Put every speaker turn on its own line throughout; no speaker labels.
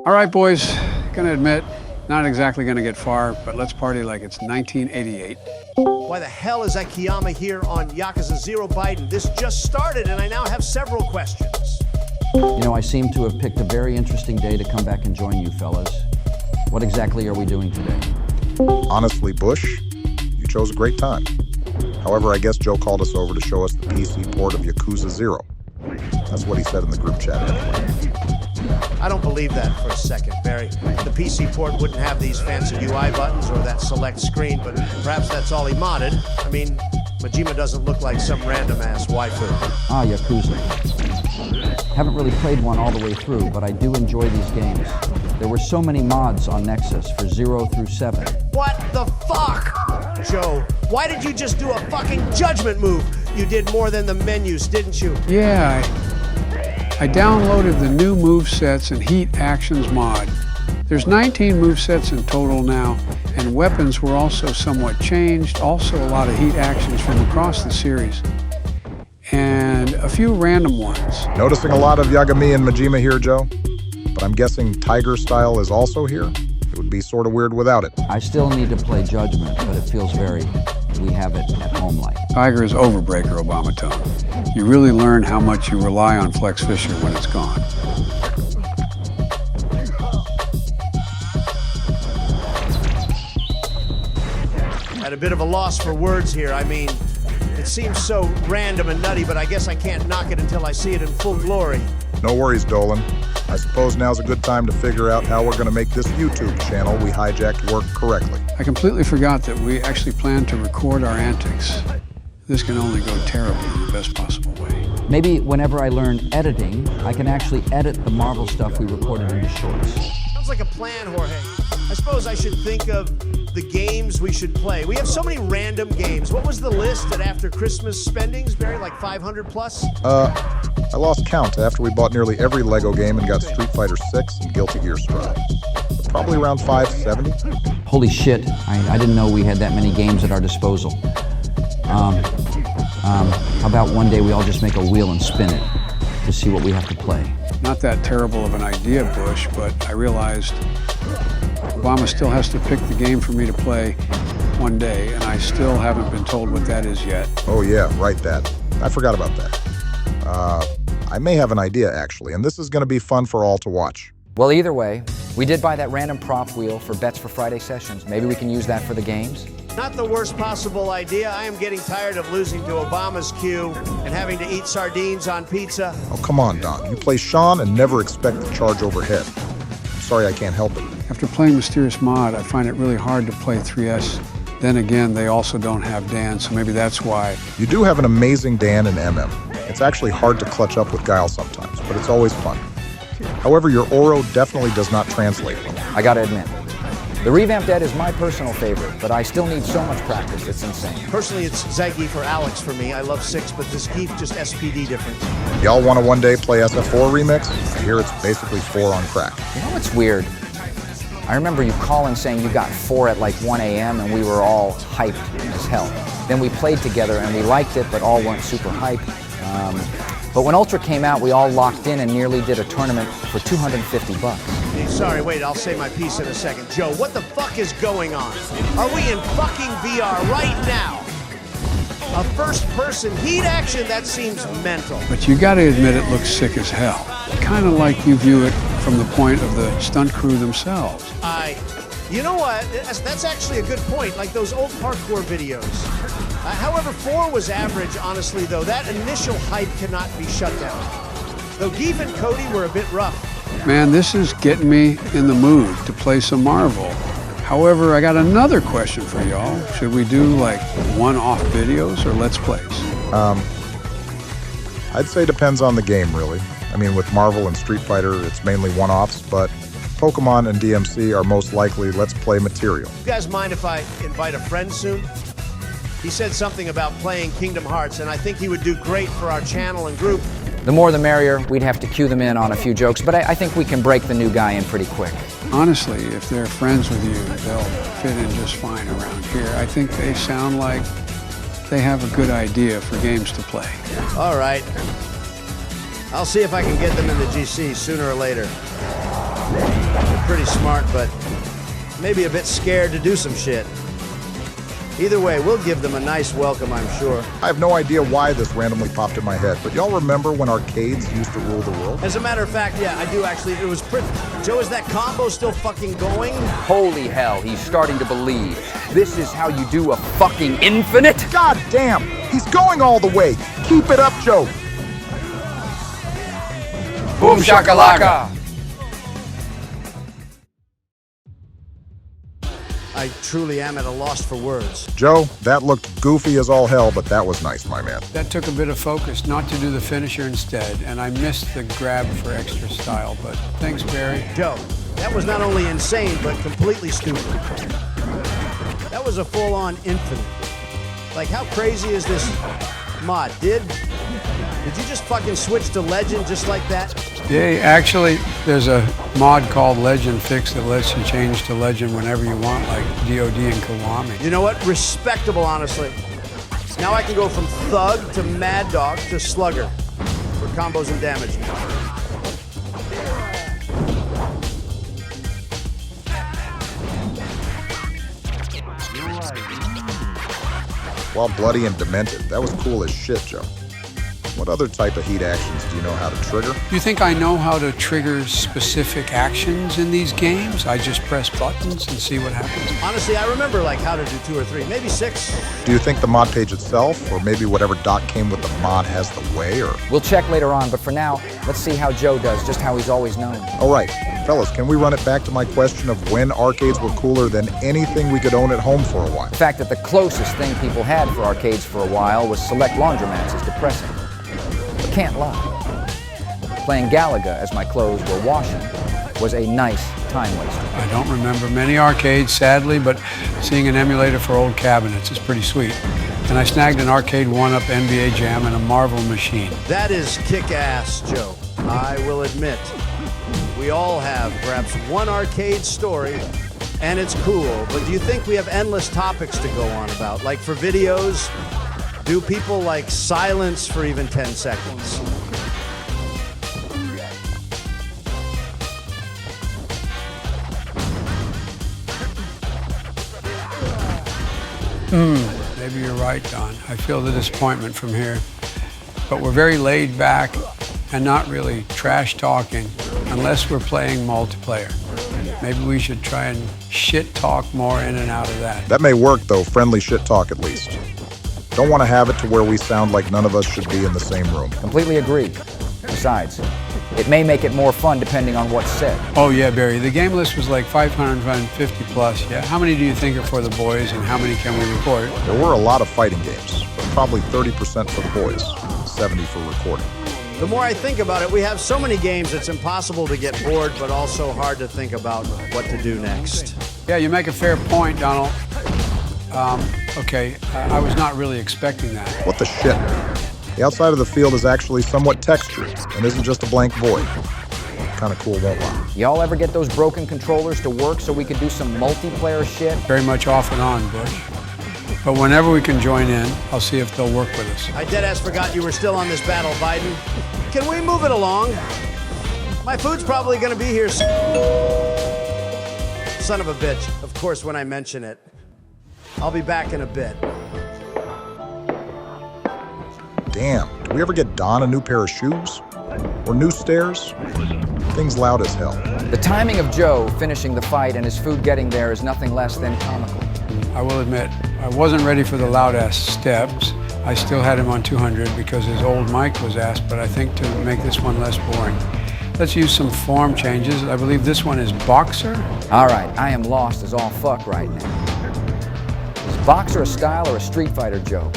All right, boys, gonna admit, not exactly gonna get far, but let's party like it's 1988.
Why the hell is Akiyama here on Yakuza 0 Biden? This just started and I now have several questions.
You know, I seem to have picked a very interesting day to come back and join you fellas. What exactly are we doing today?
Honestly, Bush, you chose a great time. However, I guess Joe called us over to show us the PC port of Yakuza 0. That's what he said in the group chat anyway.
I don't believe that for a second, Barry. The PC port wouldn't have these fancy UI buttons or that select screen, but perhaps that's all he modded. I mean, Majima doesn't look like some random-ass waifu.
Ah, Yakuza. Haven't really played one all the way through, but I do enjoy these games. There were so many mods on Nexus for 0 through 7.
What the fuck? Joe, why did you just do a fucking judgment move? You did more than the menus, didn't you?
Yeah, I downloaded the new Movesets and Heat Actions mod. There's 19 Movesets in total now, and weapons were also somewhat changed, also a lot of Heat Actions from across the series, and a few random ones.
Noticing a lot of Yagami and Majima here, Joe, but I'm guessing Tiger Style is also here? It would be sort of weird without it.
I still need to play Judgment, but it feels very, we have it at home like.
Tiger is overbreaker, Obama tone. You really learn how much you rely on Flex Fisher when it's gone.
At a bit of a loss for words here. I mean, it seems so random and nutty, but I guess I can't knock it until I see it in full glory.
No worries, Dolan. I suppose now's a good time to figure out how we're going to make this YouTube channel we hijacked work correctly.
I completely forgot that we actually planned to record our antics. This can only go terribly in the best possible way.
Maybe whenever I learn editing, I can actually edit the Marvel stuff we recorded into shorts.
Sounds like a plan, Jorge. I suppose I should think of the games we should play. We have so many random games. What was the list at after Christmas spendings, Barry? Like 500 plus?
I lost count after we bought nearly every Lego game and got Street Fighter 6 and Guilty Gear Strive. Probably around 570.
Holy shit, I didn't know we had that many games at our disposal. How about one day we all just make a wheel and spin it to see what we have to play?
Not that terrible of an idea, Bush, but I realized Obama still has to pick the game for me to play one day, and I still haven't been told what that is yet.
Oh yeah, right that. I forgot about that. I may have an idea actually, and this is going to be fun for all to watch.
Well, either way, we did buy that random prop wheel for Bets for Friday sessions. Maybe we can use that for the games?
Not the worst possible idea. I am getting tired of losing to Obama's cue and having to eat sardines on pizza.
Oh, come on, Don. You play Sean and never expect the charge overhead. I'm sorry I can't help it.
After playing Mysterious Mod, I find it really hard to play 3S. Then again, they also don't have Dan, so maybe that's why.
You do have an amazing Dan and MM. It's actually hard to clutch up with Guile sometimes, but it's always fun. However, your Oro definitely does not translate well.
I gotta admit, the revamped Ed is my personal favorite, but I still need so much practice, it's insane.
Personally, it's Zaggy for Alex for me. I love 6, but this Geef just SPD different.
Y'all want to one day play SF4 Remix? I hear it's basically 4 on crack.
You know what's weird? I remember you calling saying you got 4 at like 1 a.m. and we were all hyped as hell. Then we played together and we liked it, but all weren't super hyped. But when Ultra came out, we all locked in and nearly did a tournament for $250.
Hey, sorry, wait, I'll say my piece in a second. Joe, what the fuck is going on? Are we in fucking VR right now? A first-person heat action? That seems mental.
But you gotta admit it looks sick as hell. Kind of like you view it from the point of the stunt crew themselves.
You know what? That's actually a good point, like those old parkour videos. However, 4 was average, honestly, though. That initial hype cannot be shut down. Though Geef and Cody were a bit rough.
Man, this is getting me in the mood to play some Marvel. However, I got another question for y'all. Should we do like one-off videos or Let's Plays?
I'd say depends on the game, really. I mean, with Marvel and Street Fighter, it's mainly one-offs, but Pokemon and DMC are most likely Let's Play material.
You guys mind if I invite a friend soon? He said something about playing Kingdom Hearts, and I think he would do great for our channel and group.
The more the merrier. We'd have to cue them in on a few jokes, but I think we can break the new guy in pretty quick.
Honestly, if they're friends with you, they'll fit in just fine around here. I think they sound like they have a good idea for games to play.
All right. I'll see if I can get them in the GC sooner or later. pretty smart, but maybe a bit scared to do some shit. Either way, we'll give them a nice welcome, I'm sure.
I have no idea why this randomly popped in my head, but y'all remember when arcades used to rule the world?
As a matter of fact, yeah, I do actually. It was pretty. Joe, is that combo still fucking going?
Holy hell, he's starting to believe. This is how you do a fucking infinite?
God damn! He's going all the way! Keep it up, Joe!
Boom shakalaka!
I truly am at a loss for words.
Joe, that looked goofy as all hell, but that was nice, my man.
That took a bit of focus not to do the finisher instead, and I missed the grab for extra style, but thanks, Barry.
Joe, that was not only insane, but completely stupid. That was a full-on infinite. Like, how crazy is this mod? Did you just fucking switch to Legend just like that?
Yeah, actually, there's a mod called Legend Fix that lets you change to Legend whenever you want, like DOD and Kiwami.
You know what? Respectable, honestly. Now I can go from Thug to Mad Dog to Slugger for combos and damage.
While bloody and demented, that was cool as shit, Joe. What other type of heat actions do you know how to trigger?
You think I know how to trigger specific actions in these games? I just press buttons and see what happens.
Honestly, I remember like how to do 2 or 3, maybe 6.
Do you think the mod page itself, or maybe whatever doc came with the mod has the way, or?
We'll check later on, but for now, let's see how Joe does, just how he's always known.
All right, fellas, can we run it back to my question of when arcades were cooler than anything we could own at home for a while?
The fact that the closest thing people had for arcades for a while was select laundromats is depressing. But can't lie. Playing Galaga as my clothes were washing was a nice time waster.
I don't remember many arcades, sadly, but seeing an emulator for old cabinets is pretty sweet. And I snagged an arcade 1-up NBA Jam and a Marvel machine.
That is kick-ass, Joe. I will admit. We all have perhaps one arcade story, and it's cool, but do you think we have endless topics to go on about? Like for videos, do people like silence for even 10 seconds?
Maybe you're right, Don. I feel the disappointment from here. But we're very laid back and not really trash talking unless we're playing multiplayer. Maybe we should try and shit talk more in and out of that.
That may work, though, friendly shit talk at least. Don't want to have it to where we sound like none of us should be in the same room.
Completely agree. Besides, it may make it more fun depending on what's said.
Oh yeah, Barry, the game list was like 550 plus, yeah? How many do you think are for the boys and how many can we record?
There were a lot of fighting games, but probably 30% for the boys, 70 for recording.
The more I think about it, we have so many games it's impossible to get bored, but also hard to think about what to do next.
Yeah, you make a fair point, Donald. Okay, I was not really expecting that.
What the shit? The outside of the field is actually somewhat textured and isn't just a blank void. Kind of cool, won't lie.
Y'all ever get those broken controllers to work so we could do some multiplayer shit?
Very much off and on, Bush. But whenever we can join in, I'll see if they'll work with us.
I deadass forgot you were still on this battle, Biden. Can we move it along? My food's probably gonna be here soon. Son of a bitch, of course when I mention it. I'll be back in a bit.
Damn, did we ever get Don a new pair of shoes? Or new stairs? Thing's loud as hell.
The timing of Joe finishing the fight and his food getting there is nothing less than comical.
I will admit, I wasn't ready for the loud-ass steps. I still had him on 200 because his old mic was asked, but I think to make this one less boring, let's use some form changes. I believe this one is Boxer.
All right, I am lost as all fuck right now. Is Boxer a style or a Street Fighter, Joe?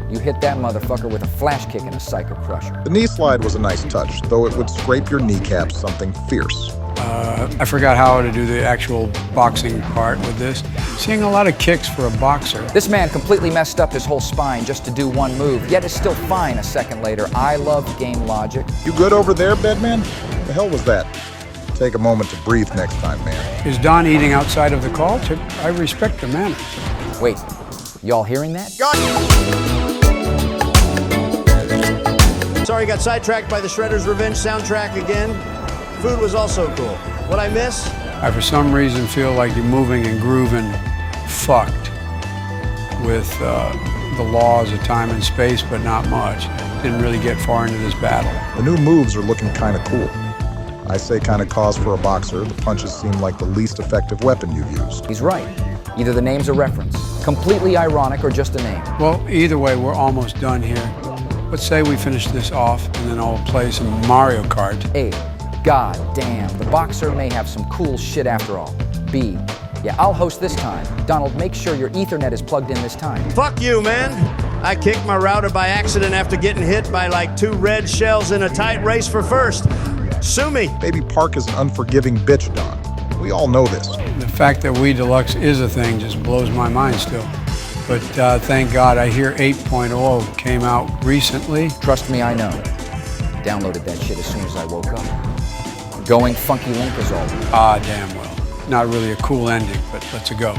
You hit that motherfucker with a flash kick and a Psycho Crusher.
The knee slide was a nice touch, though it would scrape your kneecaps something fierce.
I forgot how to do the actual boxing part with this. Seeing a lot of kicks for a boxer.
This man completely messed up his whole spine just to do one move, yet is still fine a second later. I love game logic.
You good over there, Bedman? The hell was that? Take a moment to breathe next time, man.
Is Don eating outside of the call? I respect the manners.
Wait, y'all hearing that?
Sorry, got sidetracked by the Shredder's Revenge soundtrack again. Food was also cool. What I miss?
I, for some reason, feel like you're moving and grooving fucked with the laws of time and space, but not much. Didn't really get far into this battle.
The new moves are looking kind of cool. I say kind of cause for a boxer. The punches seem like the least effective weapon you've used.
He's right. Either the name's a reference, completely ironic, or just a name.
Well, either way, we're almost done here. Let's say we finish this off, and then I'll play some Mario Kart.
A, god damn, the boxer may have some cool shit after all. B, yeah, I'll host this time. Donald, make sure your Ethernet is plugged in this time.
Fuck you, man. I kicked my router by accident after getting hit by like 2 red shells in a tight race for first. Sue me.
Baby Park is an unforgiving bitch, Don. We all know this.
The fact that Wii Deluxe is a thing just blows my mind still. But thank God I hear 8.0 came out recently.
Trust me, I know. Downloaded that shit as soon as I woke up. Going Funky Link is all.
Ah, damn well. Not really a cool ending, but let's go.